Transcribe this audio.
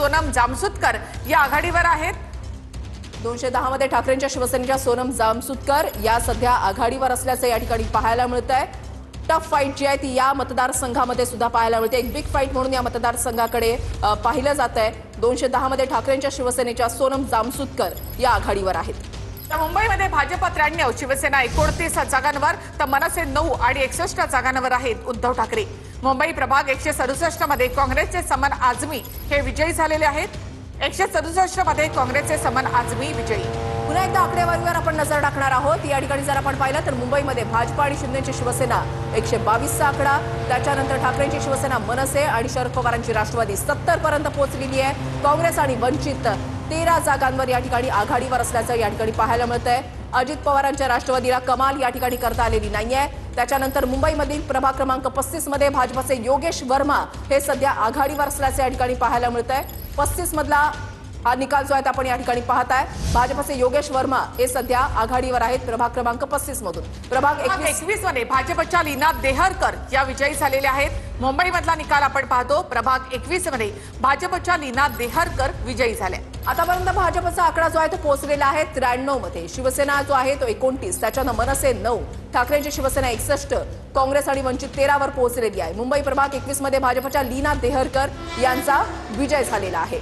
सोनम जामसुदकर या आघाडीवर आहेत। 210 मध्ये ठाकरेंच्या शिवसेनेच्या सोनम जामसुदकर या सध्या आघाडीवर असल्याचं या ठिकाणी पाहायला मिळतंय। टफ फाईट जी आहे ती या मतदारसंघामध्ये सुद्धा पाहायला मिळते। एक बिग फाईट म्हणून या मतदारसंघाकडे पाहिलं जातंय। 210 मध्ये ठाकरेंच्या शिवसेनेच्या सोनम जामसुदकर या आघाडीवर आहेत। मुंबईमध्ये भाजप 93, शिवसेना 29 जागांवर तर मनसे 9 आणि 61 जागांवर आहेत उद्धव ठाकरे। मुंबई प्रभाग 167 मध्ये काँग्रेसचे समन आझमी हे विजयी झालेले आहेत। 167 मध्ये काँग्रेसचे समन आझमी विजयी। पुन्हा एकदा आकडेवारीवर आपण नजर टाकणार आहोत। या ठिकाणी जर आपण पाहिलं तर मुंबईमध्ये भाजप आणि शिंदेची शिवसेना 122 चा आकडा, त्याच्यानंतर ठाकरेंची शिवसेना मनसे आणि शरद पवारांची राष्ट्रवादी 70 पर्यंत पोहोचलेली आहे। काँग्रेस आणि वंचित 13 जागांवर या ठिकाणी आघाडीवर असल्याचं या ठिकाणी पाहायला मिळतंय। अजित पवारांच्या राष्ट्रवादीला कमाल या ठिकाणी करता आलेली नाहीये। त्याच्यानंतर मुंबईमधील प्रभाग क्रमांक 35 मध्ये भाजपचे योगेश वर्मा हे सध्या आघाडीवर असल्याचं या ठिकाणी पाहायला मिळतंय। 35 मधला हा निकाल जो आहे आपण या ठिकाणी पाहताय। भाजपचे योगेश वर्मा हे सध्या आघाडीवर आहेत प्रभाग क्रमांक 35 मधून। प्रभाग 21 मध्ये भाजपच्या लीना देहरकर या विजयी झालेल्या आहेत। मुंबईमधला निकाल आपण पाहतो। प्रभाग 21 मध्ये भाजपच्या लीना देहरकर विजयी झाल्या। आतापर्यंत भाजपचा आकडा जो आहे तो पोहोचलेला आहे 93 मध्ये। शिवसेना जो आहे तो 29, त्याच्यानं मनसे 9, ठाकरेंची शिवसेना 61, काँग्रेस आणि वंचित 13 वर पोहोचलेली आहे। मुंबई प्रभाग 21 मध्ये भाजपच्या लीना देहरकर यांचा विजय झालेला आहे।